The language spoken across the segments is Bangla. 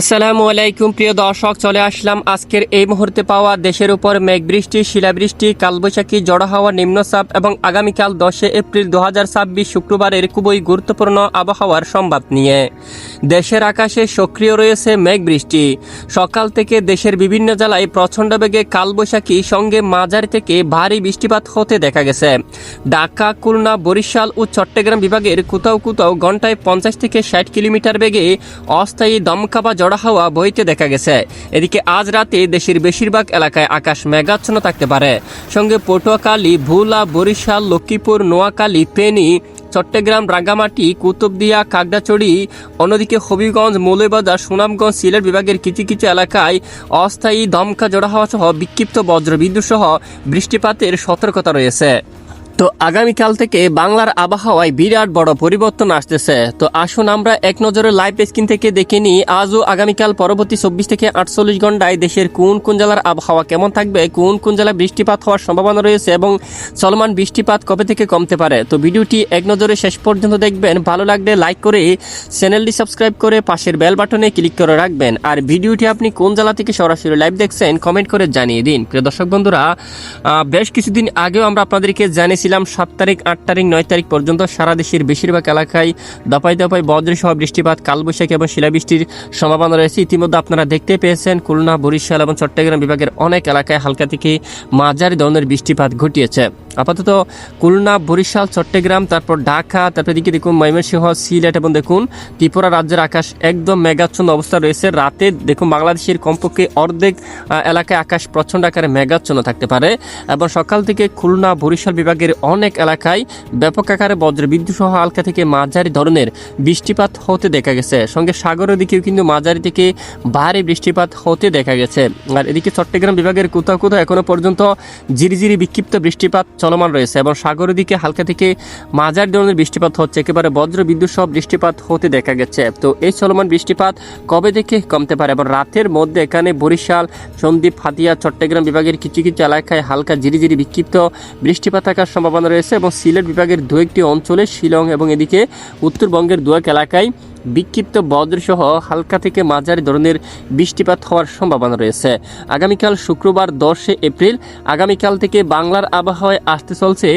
আসসালামু আলাইকুম প্রিয় দর্শক, চলে আসলাম আজকের এই মুহূর্তে পাওয়া দেশের উপর মেঘবৃষ্টি, শিলাবৃষ্টি, কালবৈশাখী, ঝড়ো হাওয়া, নিম্নচাপ এবং আগামীকাল 10 এপ্রিল 2026 শুক্রবারের খুবই গুরুত্বপূর্ণ আবহাওয়ার সংবাদ নিয়ে। দেশের আকাশে সক্রিয় রয়েছে মেঘবৃষ্টি। সকাল থেকে দেশের বিভিন্ন জেলায় প্রচণ্ড বেগে কালবৈশাখী সঙ্গে মাঝারি থেকে ভারী বৃষ্টিপাত হতে দেখা গেছে। ঢাকা, খুলনা, বরিশাল ও চট্টগ্রাম বিভাগের কোথাও কোথাও ঘন্টায় 50 থেকে 60 কিলোমিটার বেগে অস্থায়ী দমকা বা ঝড়ো হাওয়া বইতে দেখা গেছে। এদিকে আজ রাতে দেশের বেশিরভাগ এলাকায় আকাশ মেঘাচ্ছন্ন থাকতে পারে। সঙ্গে পটুয়াখালী, ভোলা, বরিশাল, লক্ষ্মীপুর, নোয়াখালী, ফেনী, চট্টগ্রাম, রাঙ্গামাটি, কুতুবদিয়া, খাগড়াছড়ি, অন্যদিকে হবিগঞ্জ, মৌলভীবাজার, সুনামগঞ্জ, সিলেট বিভাগের কিছু কিছু এলাকায় অস্থায়ী দমকা ঝড়ো হাওয়া সহ বিক্ষিপ্ত বজ্রবিদ্যুৎ সহ বৃষ্টিপাতের সতর্কতা রয়েছে। তো আগামীকাল থেকে বাংলার আবহাওয়ায় বিরাট বড় পরিবর্তন আসতেছে। তো আসুন আমরা এক নজরে লাইভ স্ক্রিন থেকে দেখে নিই আজও আগামীকাল পরবর্তী 24 থেকে 48 ঘন্টায় দেশের কোন কোন জেলার আবহাওয়া কেমন থাকবে, কোন কোন জেলায় বৃষ্টিপাত হওয়ার সম্ভাবনা রয়েছে এবং চলমান বৃষ্টিপাত কবে থেকে কমতে পারে। তো ভিডিওটি এক নজরে শেষ পর্যন্ত দেখবেন। ভালো লাগলে লাইক করে চ্যানেলটি সাবস্ক্রাইব করে পাশের বেল বাটনে ক্লিক করে রাখবেন। আর ভিডিওটি আপনি কোন জেলা থেকে সরাসরি লাইভ দেখছেন কমেন্ট করে জানিয়ে দিন। প্রিয় দর্শক বন্ধুরা, বেশ কিছুদিন আগেও আমরা আপনাদেরকে জানিয়েছি 7 তারিখ, 8 তারিখ, 9 তারিখ পর্যন্ত সারা দেশের বেশিরভাগ এলাকায় দফায় দফায় বজ্রসহ বৃষ্টিপাত, কালবৈশাখী এবং শিলাবৃষ্টির সম্ভাবনা রয়েছে। ইতিমধ্যে আপনারা দেখতে পেয়েছেন খুলনা, বরিশাল এবং চট্টগ্রাম বিভাগের অনেক এলাকায় হালকা থেকে মাঝারি ধরনের বৃষ্টিপাত ঘটিয়েছে। আপাতত খুলনা, বরিশাল, চট্টগ্রাম, তারপর ঢাকা, তারপর দিকে দেখুন ময়মনসিংহ, সিলেট এবং দেখুন ত্রিপুরা রাজ্যের আকাশ একদম মেঘাচ্ছন্ন অবস্থা রয়েছে। রাতে দেখুন বাংলাদেশের কমপক্ষে অর্ধেক এলাকায় আকাশ প্রচণ্ড আকারে মেঘাচ্ছন্ন থাকতে পারে এবং সকাল থেকে খুলনা, বরিশাল বিভাগের অনেক এলাকায় ব্যাপক আকারে বজ্রবিদ্যুৎ সহ হালকা থেকে মাঝারি ধরনের বৃষ্টিপাত হতে দেখা গেছে। সঙ্গে সাগরের দিকেও কিন্তু মাঝারি থেকে ভারী বৃষ্টিপাত হতে দেখা গেছে। আর এদিকে চট্টগ্রাম বিভাগের কোথাও কোথাও এখনো পর্যন্ত ঝিরিঝিরি বিক্ষিপ্ত বৃষ্টিপাত চলমান রয়েছে এবং সাগরের দিকে হালকা থেকে মাঝারি ধরনের বৃষ্টিপাত হচ্ছে, একেবারে বজ্রবিদ্যুৎ সহ বৃষ্টিপাত হতে দেখা গেছে। তো এই চলমান বৃষ্টিপাত কবে থেকে কমতে পারে এবং রাতের মধ্যে এখানে বরিশাল, সন্দ্বীপ, হাতিয়া, চট্টগ্রাম বিভাগের কিছু কিছু এলাকায় হালকা ঝিরিঝিরি বিক্ষিপ্ত বৃষ্টিপাত থাকার সম্ভাবনা রয়েছে এবং সিলেট বিভাগের দু একটি অঞ্চলে, শিলং এবং এদিকে উত্তরবঙ্গের দু এক এলাকায় বিক্ষিপ্ত বজ্রসহ হালকা থেকে মাঝারি ধরনের বৃষ্টিপাত হওয়ার সম্ভাবনা রয়েছে। আগামীকাল শুক্রবার 10 এপ্রিল, আগামীকাল থেকে বাংলার আবহাওয়ায় আসতে চলছে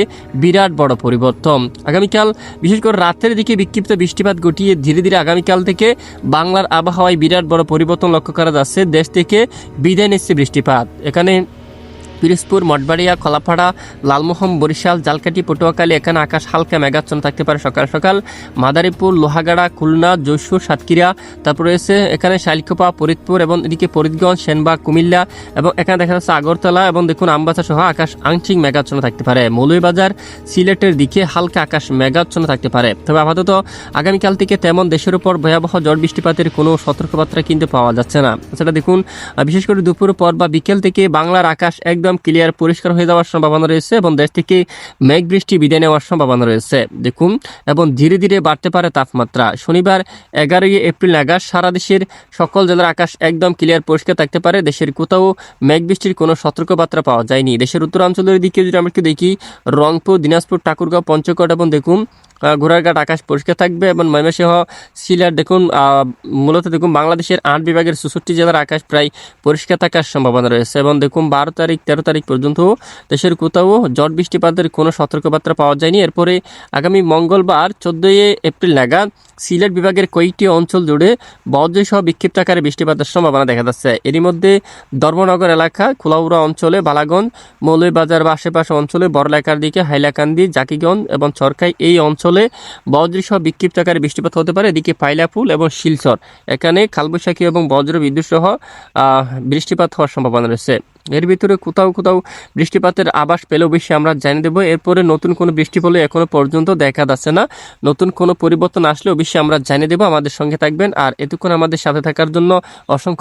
বিরাট বড় পরিবর্তন। আগামীকাল বিশেষ করে রাতের দিকে বিক্ষিপ্ত বৃষ্টিপাত ঘটিয়ে ধীরে ধীরে আগামীকাল থেকে বাংলার আবহাওয়ায় বিরাট বড় পরিবর্তন লক্ষ্য করা যাচ্ছে। দেশ থেকে বিদায় নিচ্ছে বৃষ্টিপাত। এখানে পিরোজপুর, মঠবাড়িয়া, খোলাপাড়া, লালমোহন, বরিশাল, জালকাঠি, পটুয়াখালী এখানে আকাশ হালকা মেঘাচ্ছন্ন থাকতে পারে সকাল সকাল। মাদারীপুর, লোহাগাড়া, খুলনা, যশোর, সাতক্ষীরা, তারপর রয়েছে এখানে শাইলখোপা, ফরিদপুর এবং এদিকে ফরিদগঞ্জ, সেনবাগ, কুমিল্লা এবং এখানে দেখা যাচ্ছে আগরতলা এবং দেখুন আমবাসা সহ আকাশ আংশিক মেঘাচ্ছন্ন থাকতে পারে। মৌলভীবাজার, সিলেটের দিকে হালকা আকাশ মেঘাচ্ছন্ন থাকতে পারে। তবে আপাতত আগামীকাল থেকে তেমন দেশের উপর ভয়াবহ ঝড় বৃষ্টিপাতের কোনো সতর্কবার্তা কিন্তু পাওয়া যাচ্ছে না। সেটা দেখুন বিশেষ করে দুপুর পর বা বিকেল থেকে বাংলার আকাশ একদম ক্লিয়ার পরিষ্কার হয়ে যাওয়ার সম্ভাবনা রয়েছে এবং দেশ থেকে মেঘ বৃষ্টি বিদায় নেওয়ার সম্ভাবনা রয়েছে দেখুন এবং ধীরে ধীরে বাড়তে পারে তাপমাত্রা। শনিবার 11 এপ্রিল নাগাদ সারা দেশের সকল জেলার আকাশ একদম ক্লিয়ার পরিষ্কার থাকতে পারে। দেশের কোথাও মেঘ বৃষ্টির কোনো সতর্কবার্তা পাওয়া যায়নি। দেশের উত্তরাঞ্চলের দিকে যদি আমরা দেখি রংপুর, দিনাজপুর, ঠাকুরগাঁও, পঞ্চগড় এবং দেখুন ঘোড়ারঘাট আকাশ পরিষ্কার থাকবে এবং ময়মনসিংহ, সিলেট দেখুন মূলত দেখুন বাংলাদেশের 8 বিভাগের 64 জেলার আকাশ প্রায় পরিষ্কার থাকার সম্ভাবনা রয়েছে এবং দেখুন 12 তারিখ 13 তারিখ পর্যন্ত দেশের কোথাও ঝড় বৃষ্টিপাতের কোনো সতর্কবার্তা পাওয়া যায়নি। এরপরে আগামী মঙ্গলবার 14 এপ্রিল নাগাদ সিলেট বিভাগের কয়েকটি অঞ্চল জুড়ে বজ্রসহ বিক্ষিপ্ত আকারে বৃষ্টিপাতের সম্ভাবনা দেখা যাচ্ছে। এরই মধ্যে ধর্মনগর এলাকা, খোলাউড়া অঞ্চলে, বালাগঞ্জ, মৌলভীবাজার বা আশেপাশে অঞ্চলে, বড়লেখার দিকে, হাইলাকান্দি, জাকিগঞ্জ এবং চরকাই এই অঞ্চলে বজ্রসহ বিক্ষিপ্ত আকারে বৃষ্টিপাত হতে পারে। এদিকে পাইলাপুল এবং শিলচর এখানে কালবৈশাখী এবং বজ্র বিদ্যুৎ সহ বৃষ্টিপাত হওয়ার সম্ভাবনা রয়েছে। এর ভিতরে কোথাও কোথাও বৃষ্টিপাতের আভাস পেলেও বেশি আমরা জানিয়ে দেবো। এরপরে নতুন কোনো বৃষ্টি পেলে এখনো পর্যন্ত দেখা যাচ্ছে না। নতুন কোনো পরিবর্তন আসলে অবশ্যই আমরা জানিয়ে দেবো। আমাদের সঙ্গে থাকবেন আর এতক্ষণ আমাদের সাথে থাকার জন্য অসংখ্য